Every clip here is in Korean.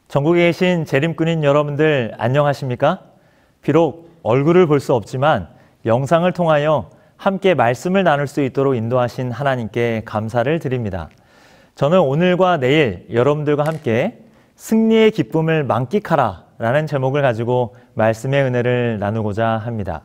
전국에 계신 재림꾼인 여러분들 안녕하십니까? 비록 얼굴을 볼 수 없지만 영상을 통하여 함께 말씀을 나눌 수 있도록 인도하신 하나님께 감사를 드립니다. 저는 오늘과 내일 여러분들과 함께 승리의 기쁨을 만끽하라 라는 제목을 가지고 말씀의 은혜를 나누고자 합니다.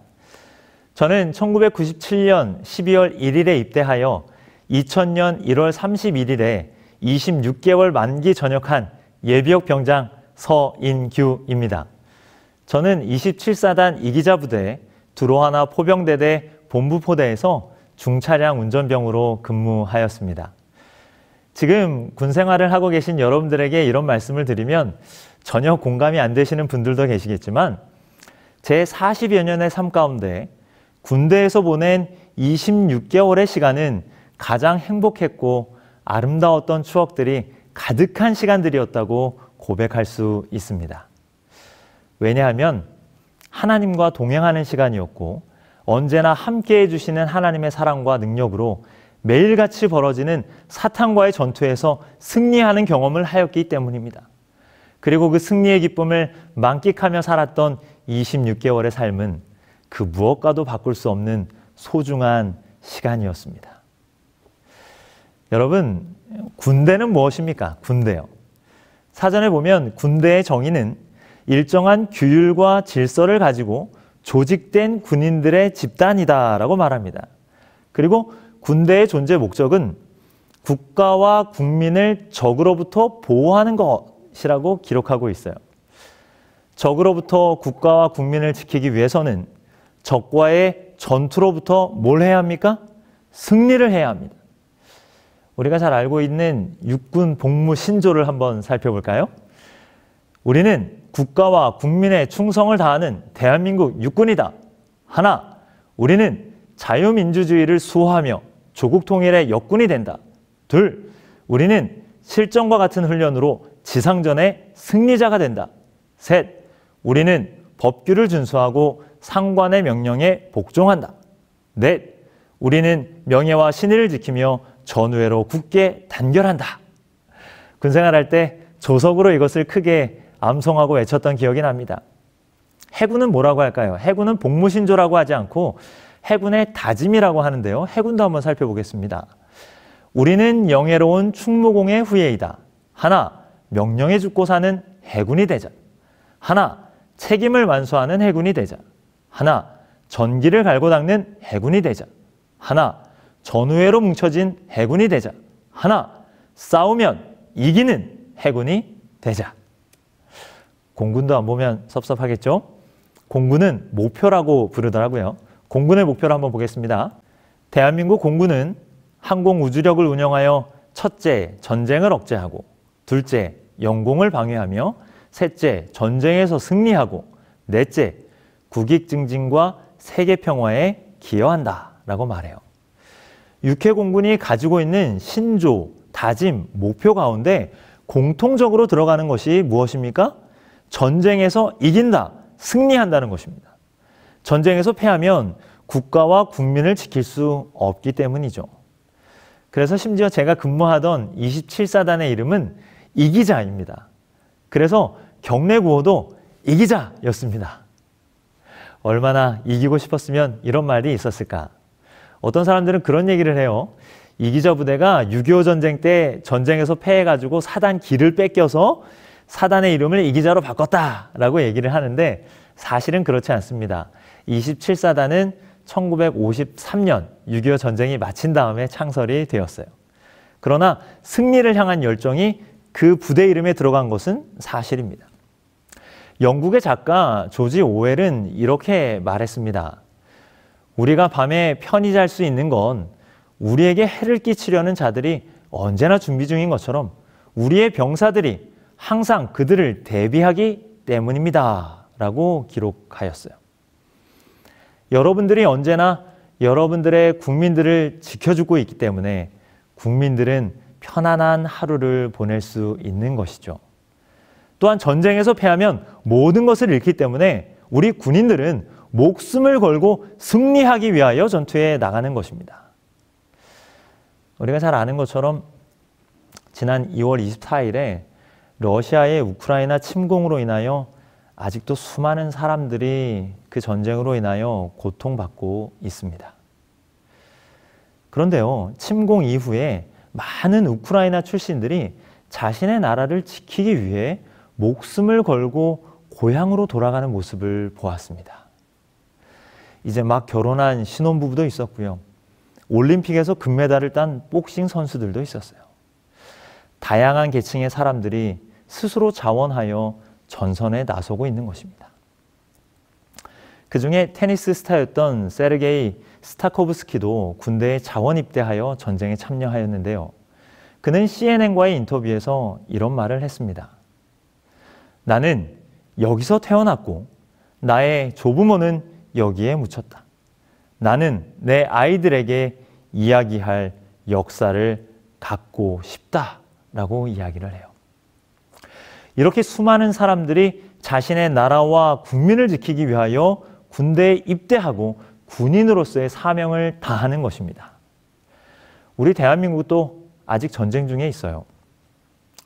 저는 1997년 12월 1일에 입대하여 2000년 1월 31일에 26개월 만기 전역한 예비역 병장 서인규입니다. 저는 27사단 이기자 부대 두로하나 포병대대 본부포대에서 중차량 운전병으로 근무하였습니다. 지금 군 생활을 하고 계신 여러분들에게 이런 말씀을 드리면 전혀 공감이 안 되시는 분들도 계시겠지만 제 40여 년의 삶 가운데 군대에서 보낸 26개월의 시간은 가장 행복했고 아름다웠던 추억들이 가득한 시간들이었다고 고백할 수 있습니다. 왜냐하면 하나님과 동행하는 시간이었고 언제나 함께해 주시는 하나님의 사랑과 능력으로 매일같이 벌어지는 사탄과의 전투에서 승리하는 경험을 하였기 때문입니다. 그리고 그 승리의 기쁨을 만끽하며 살았던 26개월의 삶은 그 무엇과도 바꿀 수 없는 소중한 시간이었습니다. 여러분, 군대는 무엇입니까? 군대요. 사전에 보면 군대의 정의는 일정한 규율과 질서를 가지고 조직된 군인들의 집단이다라고 말합니다. 그리고 군대의 존재 목적은 국가와 국민을 적으로부터 보호하는 것이라고 기록하고 있어요. 적으로부터 국가와 국민을 지키기 위해서는 적과의 전투로부터 뭘 해야 합니까? 승리를 해야 합니다. 우리가 잘 알고 있는 육군 복무 신조를 한번 살펴볼까요? 우리는 국가와 국민의 충성을 다하는 대한민국 육군이다. 하나, 우리는 자유민주주의를 수호하며 조국 통일의 역군이 된다. 둘, 우리는 실전과 같은 훈련으로 지상전의 승리자가 된다. 셋, 우리는 법규를 준수하고 상관의 명령에 복종한다. 넷, 우리는 명예와 신의를 지키며 전우회로 굳게 단결한다. 군생활할 때 조석으로 이것을 크게 암송하고 외쳤던 기억이 납니다. 해군은 뭐라고 할까요? 해군은 복무신조라고 하지 않고 해군의 다짐이라고 하는데요. 해군도 한번 살펴보겠습니다. 우리는 영예로운 충무공의 후예이다. 하나, 명령에 죽고 사는 해군이 되자. 하나, 책임을 완수하는 해군이 되자. 하나, 전기를 갈고 닦는 해군이 되자. 하나, 전우회로 뭉쳐진 해군이 되자. 하나, 싸우면 이기는 해군이 되자. 공군도 안 보면 섭섭하겠죠? 공군은 목표라고 부르더라고요. 공군의 목표를 한번 보겠습니다. 대한민국 공군은 항공우주력을 운영하여 첫째, 전쟁을 억제하고 둘째, 영공을 방해하며 셋째, 전쟁에서 승리하고 넷째, 국익 증진과 세계 평화에 기여한다 라고 말해요. 육해공군이 가지고 있는 신조, 다짐, 목표 가운데 공통적으로 들어가는 것이 무엇입니까? 전쟁에서 이긴다, 승리한다는 것입니다. 전쟁에서 패하면 국가와 국민을 지킬 수 없기 때문이죠. 그래서 심지어 제가 근무하던 27사단의 이름은 이기자입니다. 그래서 경례 구호도 이기자였습니다. 얼마나 이기고 싶었으면 이런 말이 있었을까? 어떤 사람들은 그런 얘기를 해요. 이기자 부대가 6.25 전쟁 때 전쟁에서 패해가지고 사단 기를 뺏겨서 사단의 이름을 이기자로 바꿨다라고 얘기를 하는데 사실은 그렇지 않습니다. 27사단은 1953년 6.25 전쟁이 마친 다음에 창설이 되었어요. 그러나 승리를 향한 열정이 그 부대 이름에 들어간 것은 사실입니다. 영국의 작가 조지 오웰은 이렇게 말했습니다. 우리가 밤에 편히 잘 수 있는 건 우리에게 해를 끼치려는 자들이 언제나 준비 중인 것처럼 우리의 병사들이 항상 그들을 대비하기 때문입니다. 라고 기록하였어요. 여러분들이 언제나 여러분들의 국민들을 지켜주고 있기 때문에 국민들은 편안한 하루를 보낼 수 있는 것이죠. 또한 전쟁에서 패하면 모든 것을 잃기 때문에 우리 군인들은 목숨을 걸고 승리하기 위하여 전투에 나가는 것입니다. 우리가 잘 아는 것처럼 지난 2월 24일에 러시아의 우크라이나 침공으로 인하여 아직도 수많은 사람들이 그 전쟁으로 인하여 고통받고 있습니다. 그런데요, 침공 이후에 많은 우크라이나 출신들이 자신의 나라를 지키기 위해 목숨을 걸고 고향으로 돌아가는 모습을 보았습니다. 이제 막 결혼한 신혼부부도 있었고요. 올림픽에서 금메달을 딴 복싱 선수들도 있었어요. 다양한 계층의 사람들이 스스로 자원하여 전선에 나서고 있는 것입니다. 그 중에 테니스 스타였던 세르게이 스타코브스키도 군대에 자원 입대하여 전쟁에 참여하였는데요. 그는 CNN과의 인터뷰에서 이런 말을 했습니다. 나는 여기서 태어났고 나의 조부모는 여기에 묻혔다. 나는 내 아이들에게 이야기할 역사를 갖고 싶다라고 이야기를 해요. 이렇게 수많은 사람들이 자신의 나라와 국민을 지키기 위하여 군대에 입대하고 군인으로서의 사명을 다하는 것입니다. 우리 대한민국도 아직 전쟁 중에 있어요.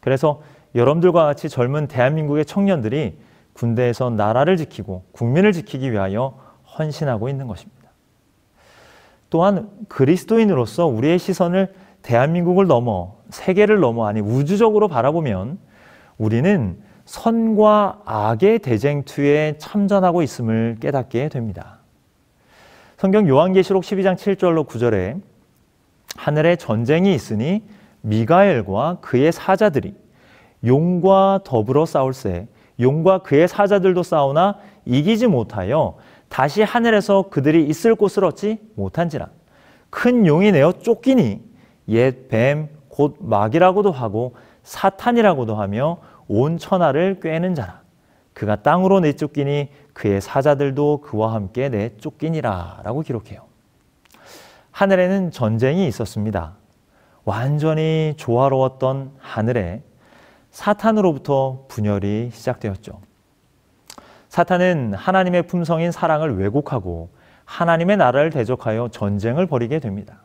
그래서 여러분들과 같이 젊은 대한민국의 청년들이 군대에서 나라를 지키고 국민을 지키기 위하여 헌신하고 있는 것입니다. 또한 그리스도인으로서 우리의 시선을 대한민국을 넘어 세계를 넘어 아니 우주적으로 바라보면 우리는 선과 악의 대쟁투에 참전하고 있음을 깨닫게 됩니다. 성경 요한계시록 12장 7절로 9절에 하늘에 전쟁이 있으니 미가엘과 그의 사자들이 용과 더불어 싸울세 용과 그의 사자들도 싸우나 이기지 못하여 다시 하늘에서 그들이 있을 곳을 얻지 못한지라. 큰 용이 내어 쫓기니 옛 뱀 곧 마귀라고도 하고 사탄이라고도 하며 온 천하를 꿰는 자라. 그가 땅으로 내쫓기니 그의 사자들도 그와 함께 내쫓기니라 라고 기록해요. 하늘에는 전쟁이 있었습니다. 완전히 조화로웠던 하늘에 사탄으로부터 분열이 시작되었죠. 사탄은 하나님의 품성인 사랑을 왜곡하고 하나님의 나라를 대적하여 전쟁을 벌이게 됩니다.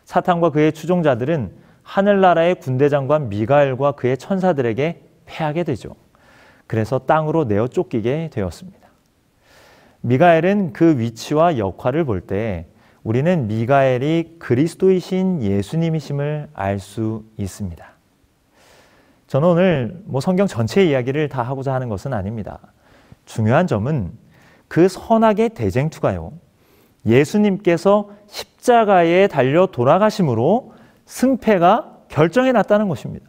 사탄과 그의 추종자들은 하늘나라의 군대장관 미가엘과 그의 천사들에게 패하게 되죠. 그래서 땅으로 내어 쫓기게 되었습니다. 미가엘은 그 위치와 역할을 볼 때 우리는 미가엘이 그리스도이신 예수님이심을 알 수 있습니다. 저는 오늘 성경 전체 이야기를 다 하고자 하는 것은 아닙니다. 중요한 점은 그 선악의 대쟁투가요, 예수님께서 십자가에 달려 돌아가심으로 승패가 결정해 놨다는 것입니다.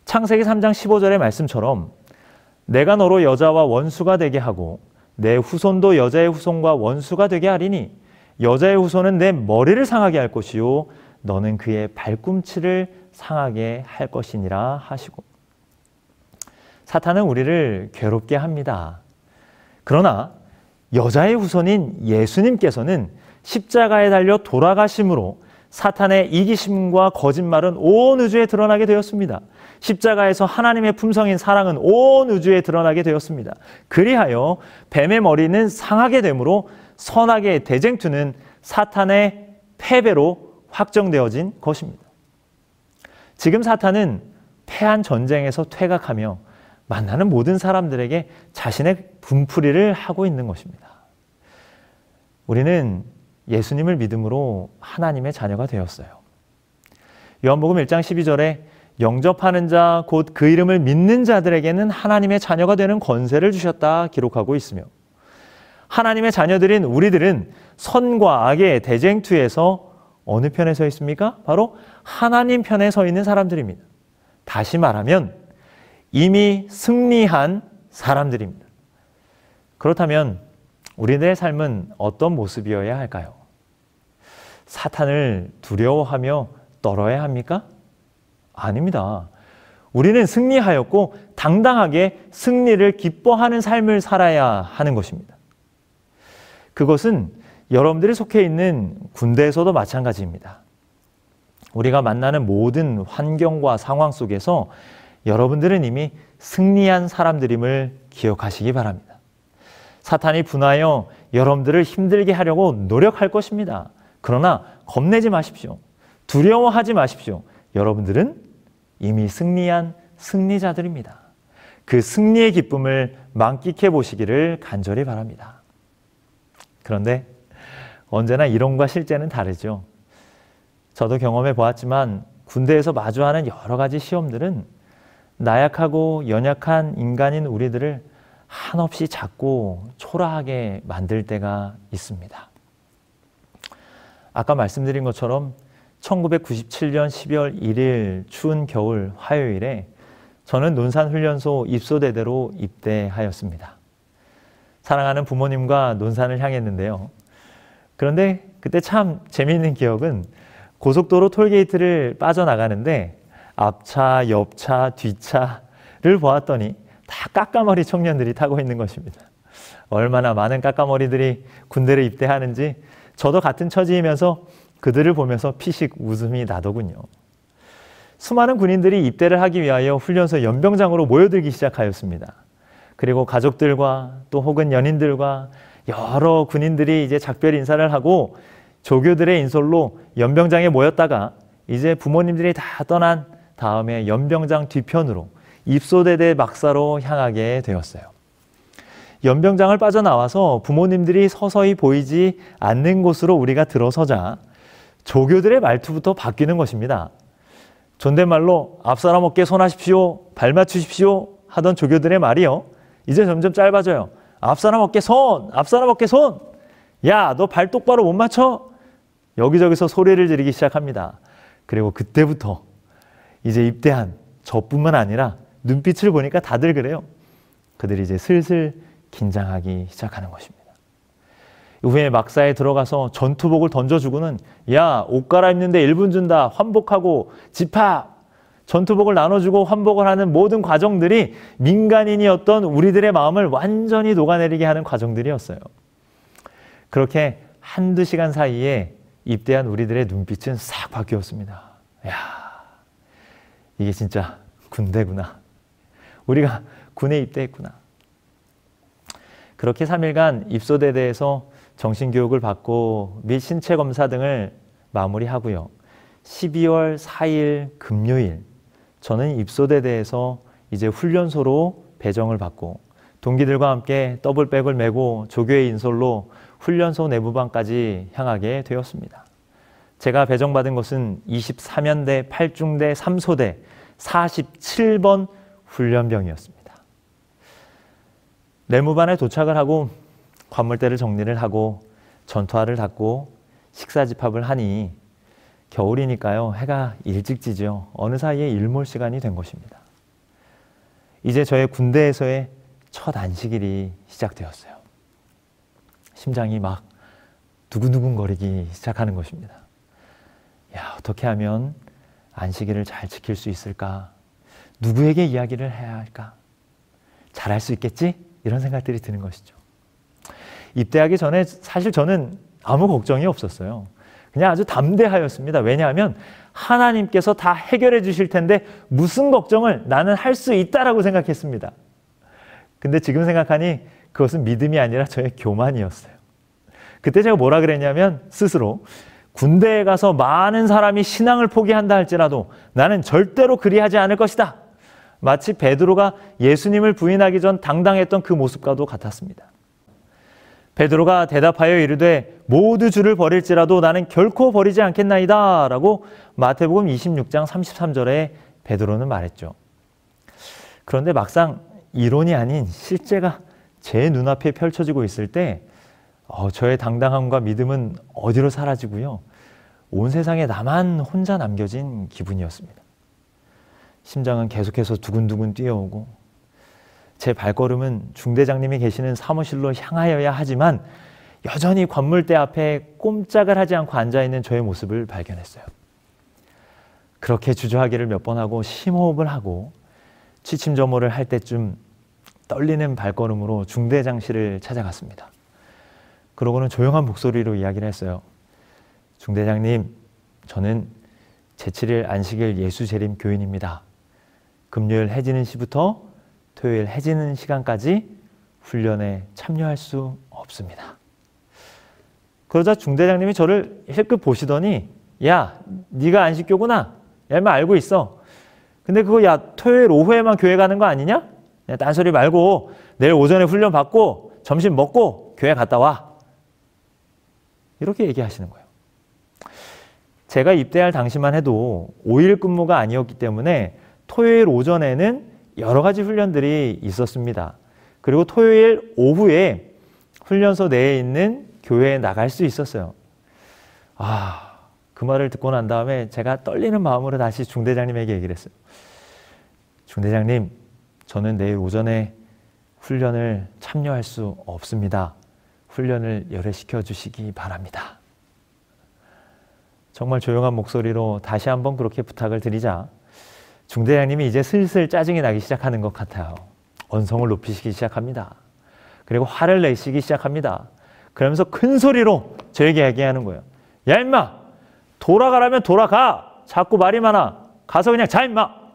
창세기 3장 15절의 말씀처럼 내가 너로 여자와 원수가 되게 하고 내 후손도 여자의 후손과 원수가 되게 하리니 여자의 후손은 내 머리를 상하게 할 것이요 너는 그의 발꿈치를 상하게 할 것이니라 하시고, 사탄은 우리를 괴롭게 합니다. 그러나 여자의 후손인 예수님께서는 십자가에 달려 돌아가심으로 사탄의 이기심과 거짓말은 온 우주에 드러나게 되었습니다. 십자가에서 하나님의 품성인 사랑은 온 우주에 드러나게 되었습니다. 그리하여 뱀의 머리는 상하게 되므로 선악의 대쟁투는 사탄의 패배로 확정되어진 것입니다. 지금 사탄은 패한 전쟁에서 퇴각하며 만나는 모든 사람들에게 자신의 분풀이를 하고 있는 것입니다. 우리는 예수님을 믿음으로 하나님의 자녀가 되었어요. 요한복음 1장 12절에 영접하는 자 곧 그 이름을 믿는 자들에게는 하나님의 자녀가 되는 권세를 주셨다 기록하고 있으며, 하나님의 자녀들인 우리들은 선과 악의 대쟁투에서 어느 편에 서 있습니까? 바로 하나님 편에 서 있는 사람들입니다. 다시 말하면 이미 승리한 사람들입니다. 그렇다면 우리들의 삶은 어떤 모습이어야 할까요? 사탄을 두려워하며 떨어야 합니까? 아닙니다. 우리는 승리하였고 당당하게 승리를 기뻐하는 삶을 살아야 하는 것입니다. 그것은 여러분들이 속해 있는 군대에서도 마찬가지입니다. 우리가 만나는 모든 환경과 상황 속에서 여러분들은 이미 승리한 사람들임을 기억하시기 바랍니다. 사탄이 분하여 여러분들을 힘들게 하려고 노력할 것입니다. 그러나 겁내지 마십시오. 두려워하지 마십시오. 여러분들은 이미 승리한 승리자들입니다. 그 승리의 기쁨을 만끽해 보시기를 간절히 바랍니다. 그런데 언제나 이론과 실제는 다르죠. 저도 경험해 보았지만 군대에서 마주하는 여러 가지 시험들은 나약하고 연약한 인간인 우리들을 한없이 작고 초라하게 만들 때가 있습니다. 아까 말씀드린 것처럼 1997년 12월 1일 추운 겨울 화요일에 저는 논산훈련소 입소대대로 입대하였습니다. 사랑하는 부모님과 논산을 향했는데요. 그런데 그때 참 재미있는 기억은 고속도로 톨게이트를 빠져나가는데 앞차, 옆차, 뒷차를 보았더니 다 까까머리 청년들이 타고 있는 것입니다. 얼마나 많은 까까머리들이 군대를 입대하는지 저도 같은 처지이면서 그들을 보면서 피식 웃음이 나더군요. 수많은 군인들이 입대를 하기 위하여 훈련소 연병장으로 모여들기 시작하였습니다. 그리고 가족들과 또 혹은 연인들과 여러 군인들이 이제 작별 인사를 하고 조교들의 인솔로 연병장에 모였다가 이제 부모님들이 다 떠난 다음에 연병장 뒤편으로 입소대대 막사로 향하게 되었어요. 연병장을 빠져나와서 부모님들이 서서히 보이지 않는 곳으로 우리가 들어서자 조교들의 말투부터 바뀌는 것입니다. 존댓말로 앞사람 어깨 손하십시오, 발 맞추십시오 하던 조교들의 말이요. 이제 점점 짧아져요. 앞사람 어깨 손, 앞사람 어깨 손. 야, 너 발 똑바로 못 맞춰? 여기저기서 소리를 지르기 시작합니다. 그리고 그때부터 이제 입대한 저뿐만 아니라 눈빛을 보니까 다들 그래요. 그들이 이제 슬슬 긴장하기 시작하는 것입니다. 후에 막사에 들어가서 전투복을 던져주고는 야, 옷 갈아입는데 1분 준다. 환복하고 집합. 전투복을 나눠주고 환복을 하는 모든 과정들이 민간인이었던 우리들의 마음을 완전히 녹아내리게 하는 과정들이었어요. 그렇게 한두 시간 사이에 입대한 우리들의 눈빛은 싹 바뀌었습니다. 야, 이게 진짜 군대구나. 우리가 군에 입대했구나. 그렇게 3일간 입소대대에서 정신교육을 받고 및 신체검사 등을 마무리하고요. 12월 4일 금요일 저는 입소대대에서 이제 훈련소로 배정을 받고 동기들과 함께 더블백을 메고 조교의 인솔로 훈련소 내무반까지 향하게 되었습니다. 제가 배정받은 것은 24년대 8중대 3소대 47번 훈련병이었습니다. 내무반에 도착을 하고 관물대를 정리를 하고 전투화를 닫고 식사 집합을 하니 겨울이니까요. 해가 일찍 지죠. 어느 사이에 일몰 시간이 된 것입니다. 이제 저의 군대에서의 첫 안식일이 시작되었어요. 심장이 막 두근두근거리기 시작하는 것입니다. 야, 어떻게 하면 안식일을 잘 지킬 수 있을까? 누구에게 이야기를 해야 할까? 잘할 수 있겠지? 이런 생각들이 드는 것이죠. 입대하기 전에 사실 저는 아무 걱정이 없었어요. 그냥 아주 담대하였습니다. 왜냐하면 하나님께서 다 해결해 주실 텐데 무슨 걱정을 나는 할 수 있다라고 생각했습니다. 근데 지금 생각하니 그것은 믿음이 아니라 저의 교만이었어요. 그때 제가 뭐라 그랬냐면 스스로 군대에 가서 많은 사람이 신앙을 포기한다 할지라도 나는 절대로 그리하지 않을 것이다. 마치 베드로가 예수님을 부인하기 전 당당했던 그 모습과도 같았습니다. 베드로가 대답하여 이르되 모두 주를 버릴지라도 나는 결코 버리지 않겠나이다 라고 마태복음 26장 33절에 베드로는 말했죠. 그런데 막상 이론이 아닌 실제가 제 눈앞에 펼쳐지고 있을 때 저의 당당함과 믿음은 어디로 사라지고요. 온 세상에 나만 혼자 남겨진 기분이었습니다. 심장은 계속해서 두근두근 뛰어오고 제 발걸음은 중대장님이 계시는 사무실로 향하여야 하지만 여전히 관물대 앞에 꼼짝을 하지 않고 앉아있는 저의 모습을 발견했어요. 그렇게 주저하기를 몇 번 하고 심호흡을 하고 취침점호를 할 때쯤 떨리는 발걸음으로 중대장실을 찾아갔습니다. 그러고는 조용한 목소리로 이야기를 했어요. 중대장님, 저는 제7일 안식일 예수재림 교인입니다. 금요일 해지는 시부터 토요일 해지는 시간까지 훈련에 참여할 수 없습니다. 그러자 중대장님이 저를 힐끗 보시더니 야, 네가 안식교구나. 야, 인마 알고 있어. 근데 그거 야 토요일 오후에만 교회 가는 거 아니냐? 그냥 딴소리 말고 내일 오전에 훈련 받고 점심 먹고 교회 갔다 와. 이렇게 얘기하시는 거예요. 제가 입대할 당시만 해도 5일 근무가 아니었기 때문에 토요일 오전에는 여러 가지 훈련들이 있었습니다. 그리고 토요일 오후에 훈련소 내에 있는 교회에 나갈 수 있었어요. 그 말을 듣고 난 다음에 제가 떨리는 마음으로 다시 중대장님에게 얘기를 했어요. 중대장님, 저는 내일 오전에 훈련을 참여할 수 없습니다. 훈련을 열애시켜 주시기 바랍니다. 정말 조용한 목소리로 다시 한번 그렇게 부탁을 드리자 중대장님이 이제 슬슬 짜증이 나기 시작하는 것 같아요. 언성을 높이시기 시작합니다. 그리고 화를 내시기 시작합니다. 그러면서 큰 소리로 저에게 얘기하는 거예요. 야 임마! 돌아가라면 돌아가! 자꾸 말이 많아. 가서 그냥 자 임마!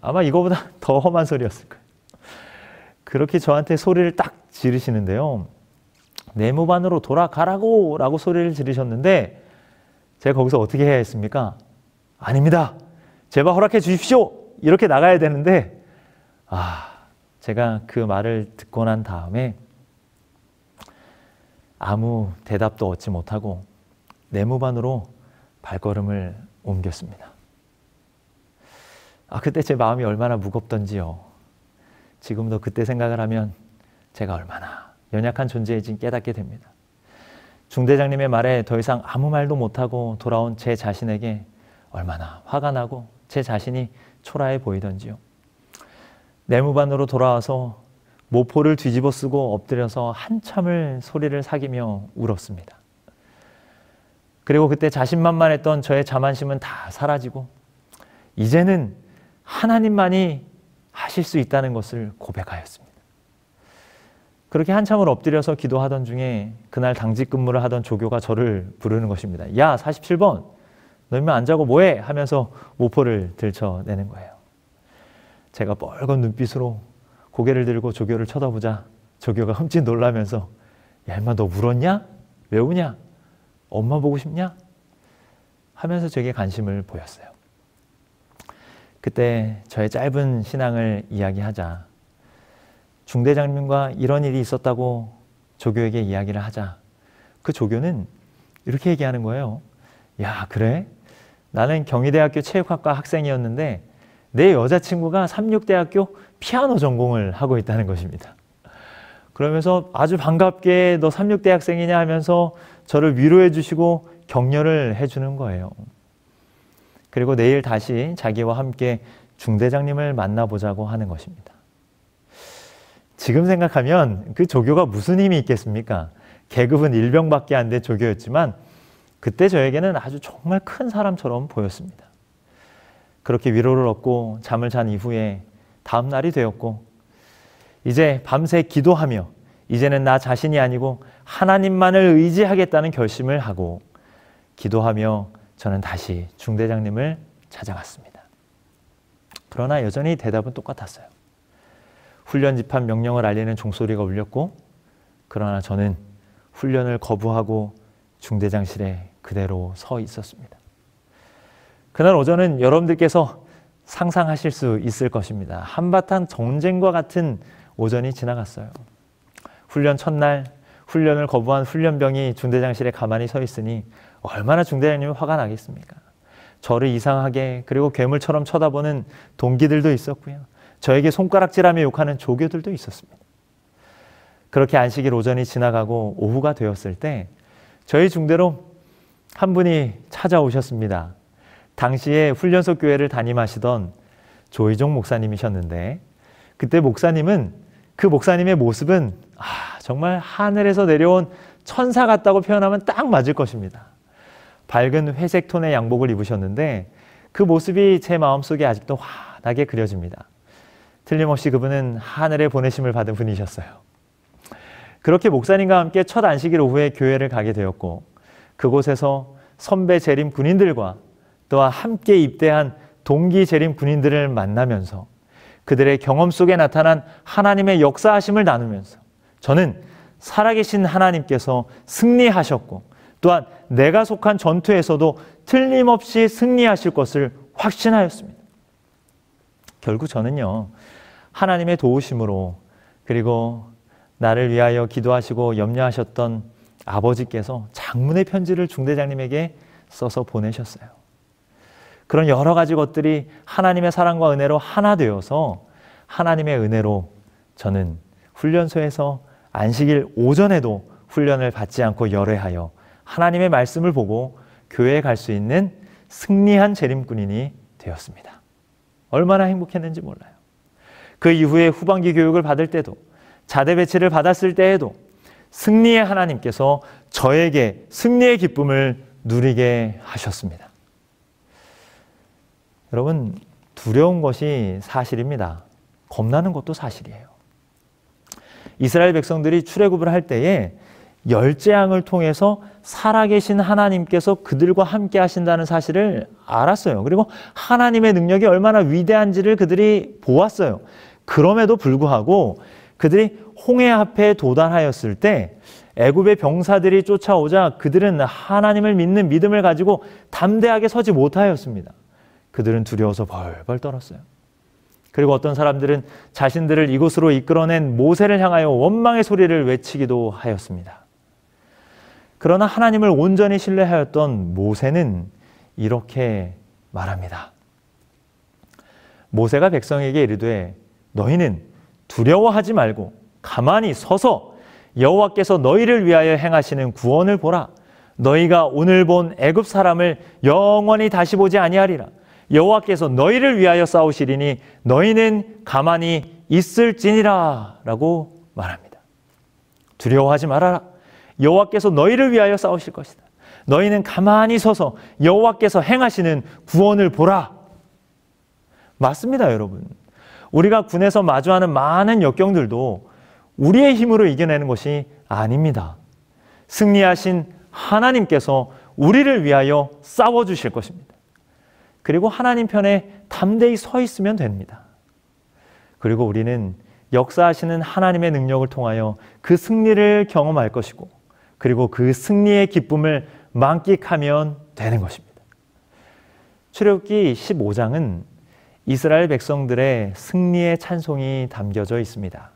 아마 이거보다 더 험한 소리였을 거예요. 그렇게 저한테 소리를 딱 지르시는데요. 내무반으로 돌아가라고 라고 소리를 지르셨는데 제가 거기서 어떻게 해야 했습니까? 아닙니다. 제발 허락해 주십시오. 이렇게 나가야 되는데 제가 그 말을 듣고 난 다음에 아무 대답도 얻지 못하고 내무반으로 발걸음을 옮겼습니다. 그때 제 마음이 얼마나 무겁던지요. 지금도 그때 생각을 하면 제가 얼마나 연약한 존재인지 깨닫게 됩니다. 중대장님의 말에 더 이상 아무 말도 못하고 돌아온 제 자신에게 얼마나 화가 나고 제 자신이 초라해 보이던지요. 내무반으로 돌아와서 모포를 뒤집어 쓰고 엎드려서 한참을 소리를 사기며 울었습니다. 그리고 그때 자신만만했던 저의 자만심은 다 사라지고 이제는 하나님만이 하실 수 있다는 것을 고백하였습니다. 그렇게 한참을 엎드려서 기도하던 중에 그날 당직 근무를 하던 조교가 저를 부르는 것입니다. 야 47번 너 임마 안 자고 뭐해? 하면서 모포를 들쳐내는 거예요. 제가 뻘건 눈빛으로 고개를 들고 조교를 쳐다보자 조교가 흠칫 놀라면서 야 임마 너 울었냐? 왜 우냐? 엄마 보고 싶냐? 하면서 제게 관심을 보였어요. 그때 저의 짧은 신앙을 이야기하자 중대장님과 이런 일이 있었다고 조교에게 이야기를 하자 그 조교는 이렇게 얘기하는 거예요. 야 그래? 나는 경희대학교 체육학과 학생이었는데 내 여자친구가 삼육대학교 피아노 전공을 하고 있다는 것입니다. 그러면서 아주 반갑게 너 삼육대 학생이냐 하면서 저를 위로해 주시고 격려를 해주는 거예요. 그리고 내일 다시 자기와 함께 중대장님을 만나보자고 하는 것입니다. 지금 생각하면 그 조교가 무슨 힘이 있겠습니까? 계급은 일병밖에 안 된 조교였지만 그때 저에게는 아주 정말 큰 사람처럼 보였습니다. 그렇게 위로를 얻고 잠을 잔 이후에 다음 날이 되었고 이제 밤새 기도하며 이제는 나 자신이 아니고 하나님만을 의지하겠다는 결심을 하고 기도하며 저는 다시 중대장님을 찾아갔습니다. 그러나 여전히 대답은 똑같았어요. 훈련 집합 명령을 알리는 종소리가 울렸고 그러나 저는 훈련을 거부하고 중대장실에 그대로 서 있었습니다. 그날 오전은 여러분들께서 상상하실 수 있을 것입니다. 한바탕 전쟁과 같은 오전이 지나갔어요. 훈련 첫날 훈련을 거부한 훈련병이 중대장실에 가만히 서 있으니 얼마나 중대장님이 화가 나겠습니까? 저를 이상하게 그리고 괴물처럼 쳐다보는 동기들도 있었고요. 저에게 손가락질하며 욕하는 조교들도 있었습니다. 그렇게 안식일 오전이 지나가고 오후가 되었을 때 저희 중대로 한 분이 찾아오셨습니다. 당시에 훈련소 교회를 담임하시던 조희종 목사님이셨는데 그때 그 목사님의 모습은 정말 하늘에서 내려온 천사 같다고 표현하면 딱 맞을 것입니다. 밝은 회색 톤의 양복을 입으셨는데 그 모습이 제 마음속에 아직도 환하게 그려집니다. 틀림없이 그분은 하늘의 보내심을 받은 분이셨어요. 그렇게 목사님과 함께 첫 안식일 오후에 교회를 가게 되었고 그곳에서 선배 재림 군인들과 또한 함께 입대한 동기 재림 군인들을 만나면서 그들의 경험 속에 나타난 하나님의 역사하심을 나누면서 저는 살아계신 하나님께서 승리하셨고 또한 내가 속한 전투에서도 틀림없이 승리하실 것을 확신하였습니다. 결국 저는요, 하나님의 도우심으로, 그리고 나를 위하여 기도하시고 염려하셨던 아버지께서 장문의 편지를 중대장님에게 써서 보내셨어요. 그런 여러 가지 것들이 하나님의 사랑과 은혜로 하나 되어서 하나님의 은혜로 저는 훈련소에서 안식일 오전에도 훈련을 받지 않고 열애하여 하나님의 말씀을 보고 교회에 갈 수 있는 승리한 재림꾼인이 되었습니다. 얼마나 행복했는지 몰라요. 그 이후에 후반기 교육을 받을 때도, 자대 배치를 받았을 때에도 승리의 하나님께서 저에게 승리의 기쁨을 누리게 하셨습니다. 여러분, 두려운 것이 사실입니다. 겁나는 것도 사실이에요. 이스라엘 백성들이 출애굽을 할 때에 열재앙을 통해서 살아계신 하나님께서 그들과 함께 하신다는 사실을 알았어요. 그리고 하나님의 능력이 얼마나 위대한지를 그들이 보았어요. 그럼에도 불구하고 그들이 홍해 앞에 도달하였을 때 애굽의 병사들이 쫓아오자 그들은 하나님을 믿는 믿음을 가지고 담대하게 서지 못하였습니다. 그들은 두려워서 벌벌 떨었어요. 그리고 어떤 사람들은 자신들을 이곳으로 이끌어낸 모세를 향하여 원망의 소리를 외치기도 하였습니다. 그러나 하나님을 온전히 신뢰하였던 모세는 이렇게 말합니다. 모세가 백성에게 이르되 너희는 두려워하지 말고 가만히 서서 여호와께서 너희를 위하여 행하시는 구원을 보라. 너희가 오늘 본 애굽 사람을 영원히 다시 보지 아니하리라. 여호와께서 너희를 위하여 싸우시리니 너희는 가만히 있을지니라 라고 말합니다. 두려워하지 말아라. 여호와께서 너희를 위하여 싸우실 것이다. 너희는 가만히 서서 여호와께서 행하시는 구원을 보라. 맞습니다, 여러분. 우리가 군에서 마주하는 많은 역경들도 우리의 힘으로 이겨내는 것이 아닙니다. 승리하신 하나님께서 우리를 위하여 싸워주실 것입니다. 그리고 하나님 편에 담대히 서 있으면 됩니다. 그리고 우리는 역사하시는 하나님의 능력을 통하여 그 승리를 경험할 것이고, 그리고 그 승리의 기쁨을 만끽하면 되는 것입니다. 출애굽기 15장은 이스라엘 백성들의 승리의 찬송이 담겨져 있습니다.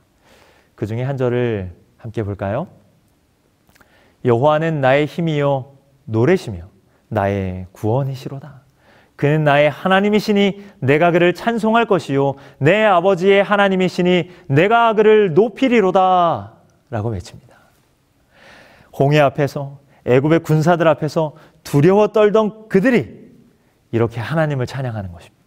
그 중에 한 절을 함께 볼까요? 여호와는 나의 힘이요 노래시며 나의 구원이시로다. 그는 나의 하나님이시니 내가 그를 찬송할 것이요 내 아버지의 하나님이시니 내가 그를 높이리로다 라고 외칩니다. 홍해 앞에서, 애굽의 군사들 앞에서 두려워 떨던 그들이 이렇게 하나님을 찬양하는 것입니다.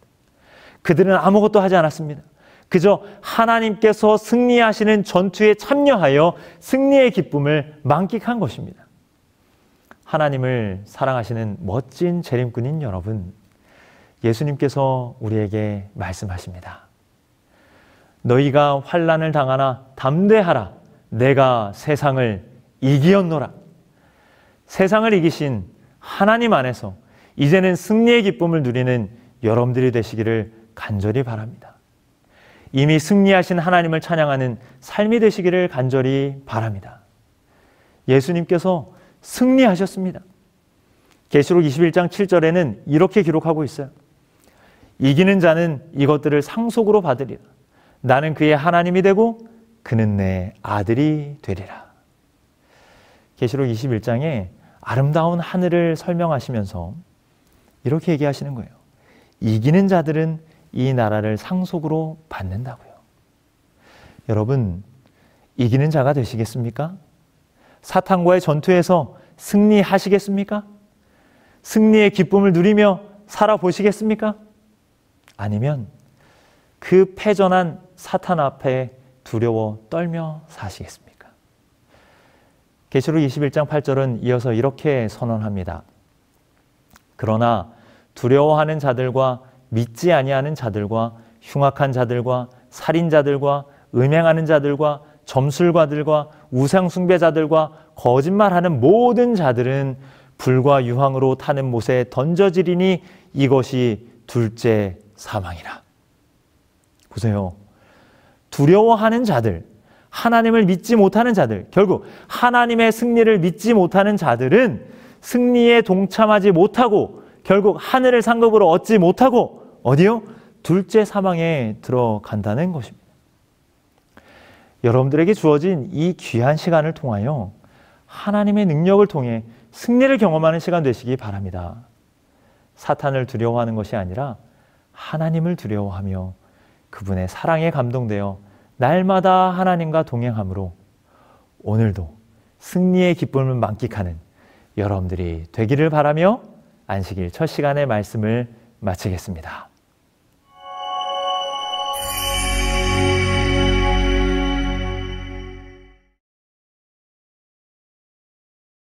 그들은 아무것도 하지 않았습니다. 그저 하나님께서 승리하시는 전투에 참여하여 승리의 기쁨을 만끽한 것입니다. 하나님을 사랑하시는 멋진 재림꾼인 여러분, 예수님께서 우리에게 말씀하십니다. 너희가 환난을 당하나 담대하라. 내가 세상을 이기었노라. 세상을 이기신 하나님 안에서 이제는 승리의 기쁨을 누리는 여러분들이 되시기를 간절히 바랍니다. 이미 승리하신 하나님을 찬양하는 삶이 되시기를 간절히 바랍니다. 예수님께서 승리하셨습니다. 계시록 21장 7절에는 이렇게 기록하고 있어요. 이기는 자는 이것들을 상속으로 받으리라. 나는 그의 하나님이 되고 그는 내 아들이 되리라. 계시록 21장에 아름다운 하늘을 설명하시면서 이렇게 얘기하시는 거예요. 이기는 자들은 이 나라를 상속으로 받는다고요. 여러분, 이기는 자가 되시겠습니까? 사탄과의 전투에서 승리하시겠습니까? 승리의 기쁨을 누리며 살아보시겠습니까? 아니면 그 패전한 사탄 앞에 두려워 떨며 사시겠습니까? 계시록 21장 8절은 이어서 이렇게 선언합니다. 그러나 두려워하는 자들과 믿지 아니하는 자들과 흉악한 자들과 살인자들과 음행하는 자들과 점술가들과 우상숭배자들과 거짓말하는 모든 자들은 불과 유황으로 타는 못에 던져지리니 이것이 둘째 사망이라. 보세요. 두려워하는 자들, 하나님을 믿지 못하는 자들, 결국 하나님의 승리를 믿지 못하는 자들은 승리에 동참하지 못하고 결국 하늘을 상급으로 얻지 못하고 어디요? 둘째 사망에 들어간다는 것입니다. 여러분들에게 주어진 이 귀한 시간을 통하여 하나님의 능력을 통해 승리를 경험하는 시간 되시기 바랍니다. 사탄을 두려워하는 것이 아니라 하나님을 두려워하며 그분의 사랑에 감동되어 날마다 하나님과 동행함으로 오늘도 승리의 기쁨을 만끽하는 여러분들이 되기를 바라며 안식일 첫 시간의 말씀을 마치겠습니다.